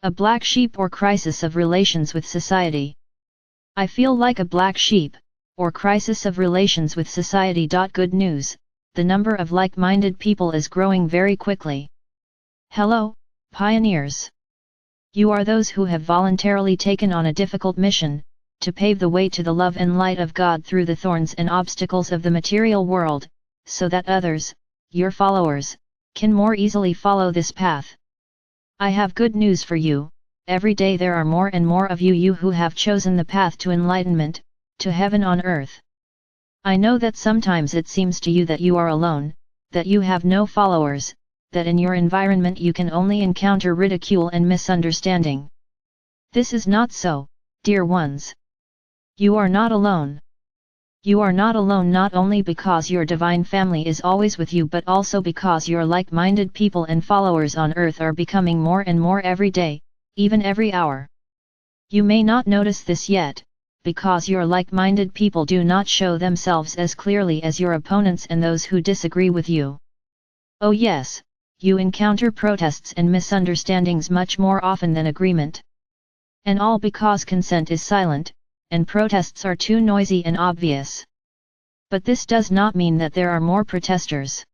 A black sheep or crisis of relations with society. I feel like a black sheep, or crisis of relations with society. Good news, the number of like-minded people is growing very quickly. Hello, pioneers! You are those who have voluntarily taken on a difficult mission, to pave the way to the love and light of God through the thorns and obstacles of the material world, so that others, your followers, can more easily follow this path. I have good news for you. Every day there are more and more of you who have chosen the path to enlightenment, to heaven on earth. I know that sometimes it seems to you that you are alone, that you have no followers, that in your environment you can only encounter ridicule and misunderstanding. This is not so, dear ones. You are not alone. You are not alone not only because your divine family is always with you but also because your like-minded people and followers on earth are becoming more and more every day, even every hour. You may not notice this yet, because your like-minded people do not show themselves as clearly as your opponents and those who disagree with you. Oh yes, you encounter protests and misunderstandings much more often than agreement. And all because consent is silent, and protests are too noisy and obvious. But this does not mean that there are more protesters.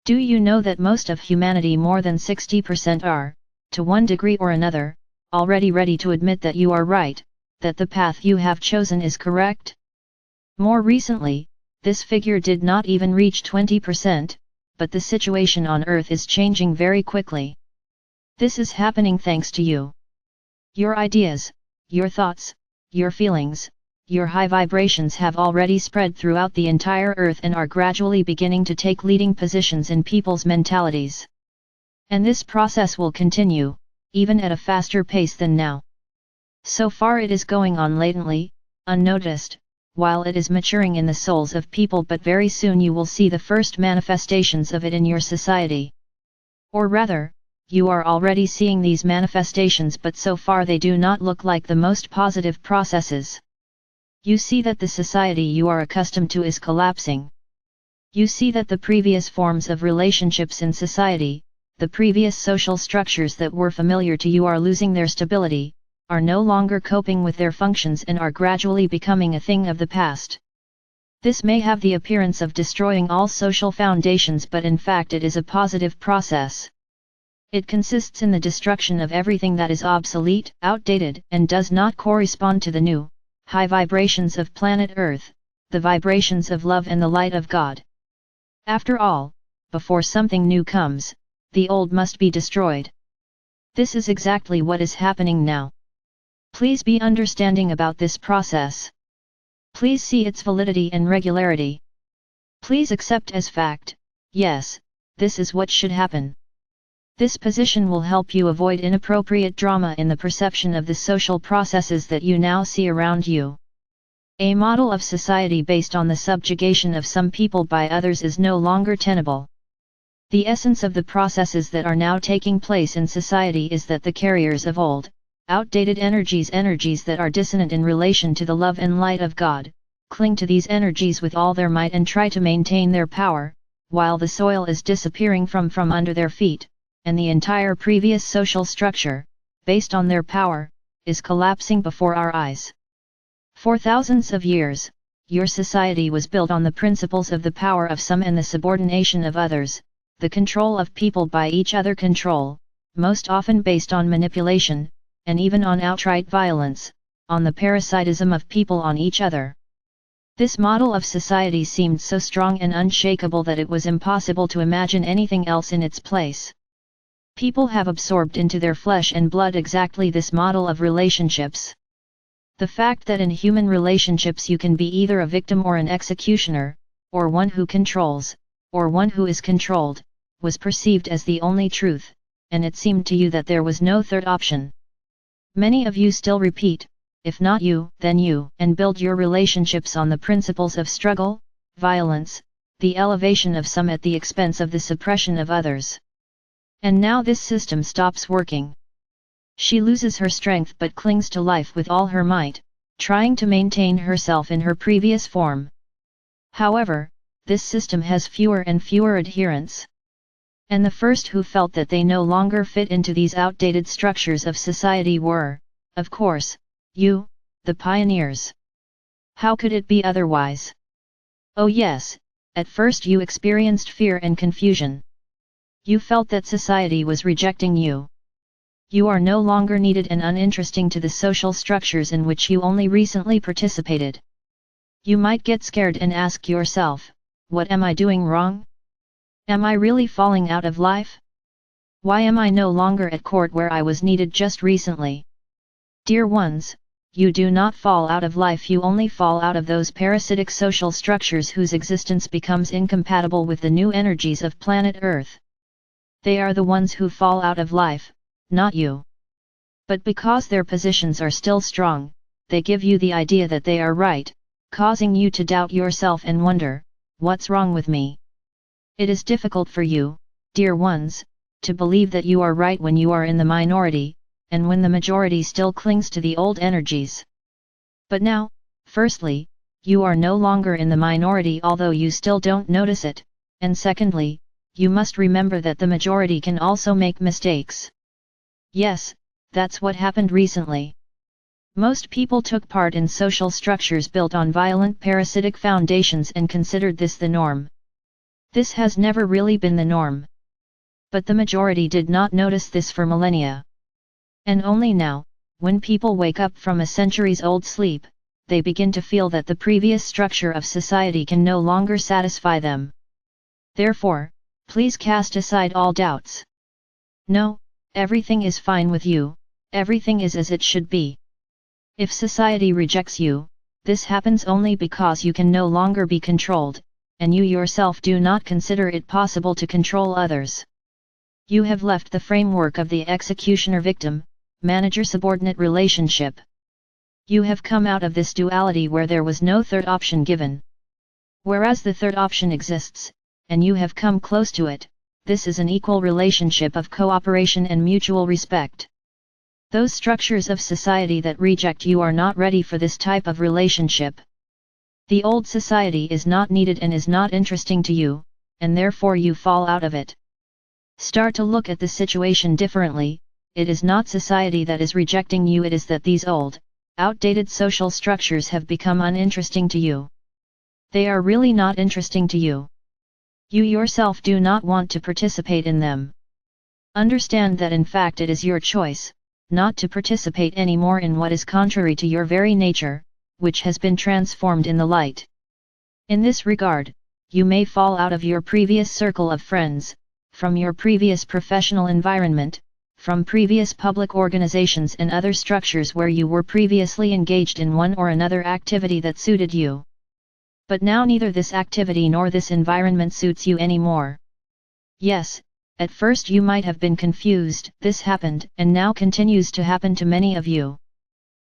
Do you know that most of humanity, more than 60%, are, to one degree or another, already ready to admit that you are right, that the path you have chosen is correct? More recently, this figure did not even reach 20%, but the situation on Earth is changing very quickly. This is happening thanks to you. Your ideas, your thoughts, your feelings, your high vibrations have already spread throughout the entire Earth and are gradually beginning to take leading positions in people's mentalities. And this process will continue, even at a faster pace than now. So far it is going on latently, unnoticed, while it is maturing in the souls of people, but very soon you will see the first manifestations of it in your society. Or rather, you are already seeing these manifestations, but so far they do not look like the most positive processes. You see that the society you are accustomed to is collapsing. You see that the previous forms of relationships in society, the previous social structures that were familiar to you, are losing their stability, are no longer coping with their functions, and are gradually becoming a thing of the past. This may have the appearance of destroying all social foundations, but in fact it is a positive process. It consists in the destruction of everything that is obsolete, outdated, and does not correspond to the new, high vibrations of planet Earth, the vibrations of love and the light of God. After all, before something new comes, the old must be destroyed. This is exactly what is happening now. Please be understanding about this process. Please see its validity and regularity. Please accept as fact, yes, this is what should happen. This position will help you avoid inappropriate drama in the perception of the social processes that you now see around you. A model of society based on the subjugation of some people by others is no longer tenable. The essence of the processes that are now taking place in society is that the carriers of old, outdated energies that are dissonant in relation to the love and light of God, cling to these energies with all their might and try to maintain their power, while the soil is disappearing from under their feet, and the entire previous social structure, based on their power, is collapsing before our eyes. For thousands of years, your society was built on the principles of the power of some and the subordination of others, the control of people by each other, control, most often based on manipulation, and even on outright violence, on the parasitism of people on each other. This model of society seemed so strong and unshakable that it was impossible to imagine anything else in its place. People have absorbed into their flesh and blood exactly this model of relationships. The fact that in human relationships you can be either a victim or an executioner, or one who controls, or one who is controlled, was perceived as the only truth, and it seemed to you that there was no third option. Many of you still repeat, if not you, then you, and build your relationships on the principles of struggle, violence, the elevation of some at the expense of the suppression of others. And now this system stops working. She loses her strength but clings to life with all her might, trying to maintain herself in her previous form. However, this system has fewer and fewer adherents. And the first who felt that they no longer fit into these outdated structures of society were, of course, you, the pioneers. How could it be otherwise? Oh yes, at first you experienced fear and confusion. You felt that society was rejecting you. You are no longer needed and uninteresting to the social structures in which you only recently participated. You might get scared and ask yourself, what am I doing wrong? Am I really falling out of life? Why am I no longer at court where I was needed just recently? Dear ones, you do not fall out of life, you only fall out of those parasitic social structures whose existence becomes incompatible with the new energies of planet Earth. They are the ones who fall out of life, not you. But because their positions are still strong, they give you the idea that they are right, causing you to doubt yourself and wonder, what's wrong with me? It is difficult for you, dear ones, to believe that you are right when you are in the minority, and when the majority still clings to the old energies. But now, firstly, you are no longer in the minority although you still don't notice it, and secondly, you must remember that the majority can also make mistakes. Yes, that's what happened recently. Most people took part in social structures built on violent parasitic foundations and considered this the norm. This has never really been the norm. But the majority did not notice this for millennia. And only now, when people wake up from a centuries-old sleep, they begin to feel that the previous structure of society can no longer satisfy them. Therefore, please cast aside all doubts. No, everything is fine with you, everything is as it should be. If society rejects you, this happens only because you can no longer be controlled, and you yourself do not consider it possible to control others. You have left the framework of the executioner-victim, manager-subordinate relationship. You have come out of this duality where there was no third option given. Whereas the third option exists, and you have come close to it, this is an equal relationship of cooperation and mutual respect. Those structures of society that reject you are not ready for this type of relationship. The old society is not needed and is not interesting to you, and therefore you fall out of it. Start to look at the situation differently. It is not society that is rejecting you, it is that these old, outdated social structures have become uninteresting to you. They are really not interesting to you. You yourself do not want to participate in them. Understand that in fact it is your choice, not to participate anymore in what is contrary to your very nature, which has been transformed in the light. In this regard, you may fall out of your previous circle of friends, from your previous professional environment, from previous public organizations and other structures where you were previously engaged in one or another activity that suited you. But now neither this activity nor this environment suits you anymore. Yes, at first you might have been confused, this happened and now continues to happen to many of you.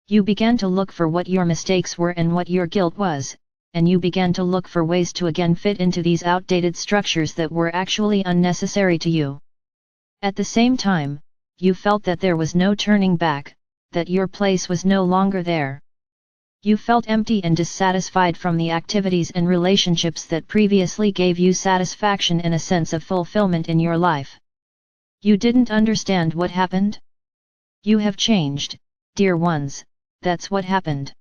You began to look for what your mistakes were and what your guilt was, and you began to look for ways to again fit into these outdated structures that were actually unnecessary to you. At the same time, you felt that there was no turning back, that your place was no longer there. You felt empty and dissatisfied from the activities and relationships that previously gave you satisfaction and a sense of fulfillment in your life. You didn't understand what happened? You have changed, dear ones, that's what happened.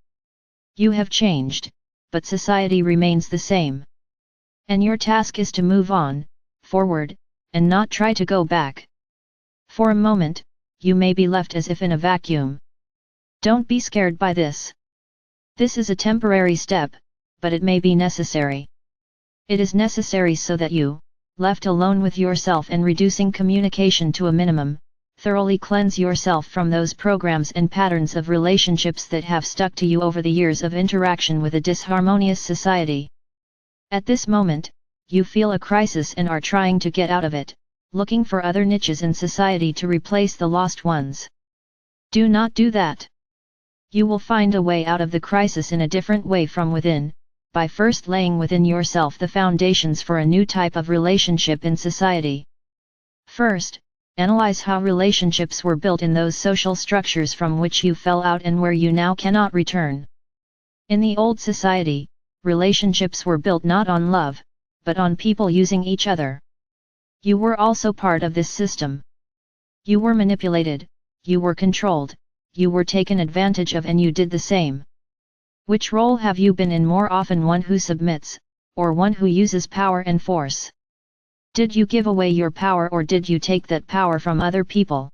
You have changed, but society remains the same. And your task is to move on, forward, and not try to go back. For a moment, you may be left as if in a vacuum. Don't be scared by this. This is a temporary step, but it may be necessary. It is necessary so that you, left alone with yourself and reducing communication to a minimum, thoroughly cleanse yourself from those programs and patterns of relationships that have stuck to you over the years of interaction with a disharmonious society. At this moment, you feel a crisis and are trying to get out of it, looking for other niches in society to replace the lost ones. Do not do that. You will find a way out of the crisis in a different way from within, by first laying within yourself the foundations for a new type of relationship in society. First, analyze how relationships were built in those social structures from which you fell out and where you now cannot return. In the old society, relationships were built not on love, but on people using each other. You were also part of this system. You were manipulated, you were controlled, you were taken advantage of, and you did the same. Which role have you been in more often, one who submits, or one who uses power and force? Did you give away your power, or did you take that power from other people?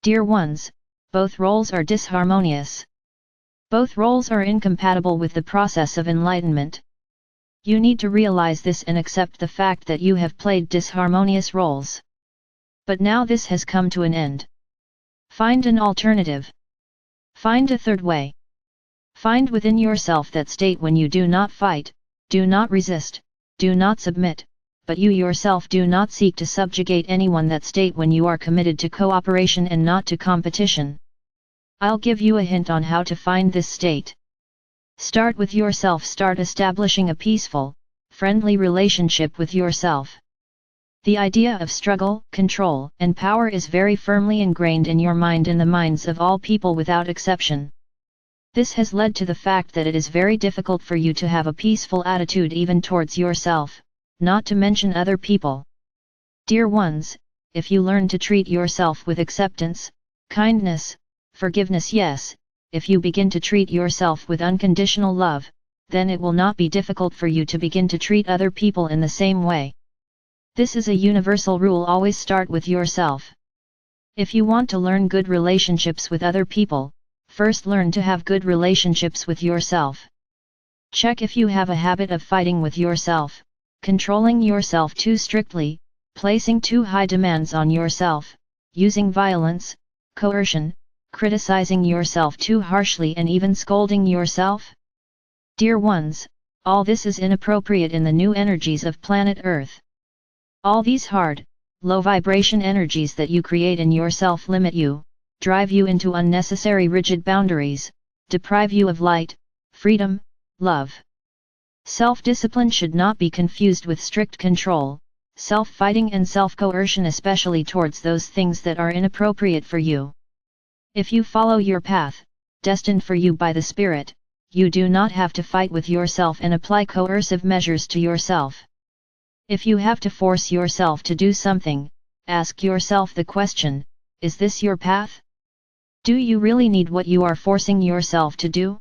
Dear ones, both roles are disharmonious. Both roles are incompatible with the process of enlightenment. You need to realize this and accept the fact that you have played disharmonious roles. But now this has come to an end. Find an alternative. Find a third way. Find within yourself that state when you do not fight, do not resist, do not submit, but you yourself do not seek to subjugate anyone, that state when you are committed to cooperation and not to competition. I'll give you a hint on how to find this state. Start with yourself. Start establishing a peaceful, friendly relationship with yourself. The idea of struggle, control, and power is very firmly ingrained in your mind and the minds of all people without exception. This has led to the fact that it is very difficult for you to have a peaceful attitude even towards yourself, not to mention other people. Dear ones, if you learn to treat yourself with acceptance, kindness, forgiveness, yes, if you begin to treat yourself with unconditional love, then it will not be difficult for you to begin to treat other people in the same way. This is a universal rule: always start with yourself. If you want to learn good relationships with other people, first learn to have good relationships with yourself. Check if you have a habit of fighting with yourself, controlling yourself too strictly, placing too high demands on yourself, using violence, coercion, criticizing yourself too harshly, and even scolding yourself. Dear ones, all this is inappropriate in the new energies of planet Earth. All these hard, low vibration energies that you create in yourself limit you, drive you into unnecessary rigid boundaries, deprive you of light, freedom, love. Self-discipline should not be confused with strict control, self-fighting and self-coercion, especially towards those things that are inappropriate for you. If you follow your path, destined for you by the Spirit, you do not have to fight with yourself and apply coercive measures to yourself. If you have to force yourself to do something, ask yourself the question, is this your path? Do you really need what you are forcing yourself to do?